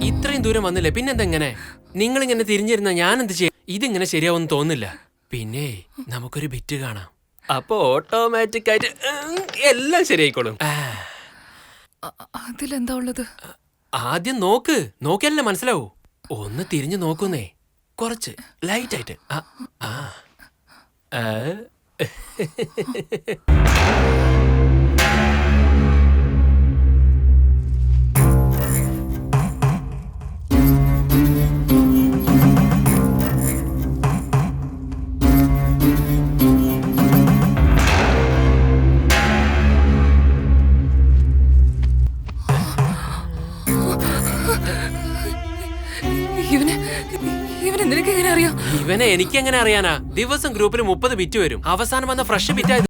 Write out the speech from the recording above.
ഇത്രയും ദൂരം വന്നില്ലേ പിന്നെന്തെങ്ങനെ? നിങ്ങളിങ്ങനെ തിരിഞ്ഞിരുന്ന ഞാൻ എന്ത് ചെയ്യും? ഇതിങ്ങനെ ശരിയാവുമെന്ന് തോന്നുന്നില്ല. പിന്നെ നമുക്കൊരു ബിറ്റ് കാണാം. അപ്പൊ ഓട്ടോമാറ്റിക് ആയിട്ട് എല്ലാം ശരിയായിക്കോളും. അതിലെന്താ ഉള്ളത്? ആദ്യം നോക്കിയല്ലേ മനസ്സിലാവൂ. ഒന്ന് തിരിഞ്ഞു നോക്കുന്നേ, കുറച്ച് ലൈറ്റ് ആയിട്ട്. ഇവനെ നിനക്ക് എങ്ങനെ അറിയാം? ഇവനെ എനിക്കെങ്ങനെ അറിയാനാ? ദിവസം ഗ്രൂപ്പിൽ 30 ബിറ്റ് വരും. അവസാനം വന്ന ഫ്രഷ് ബിറ്റ്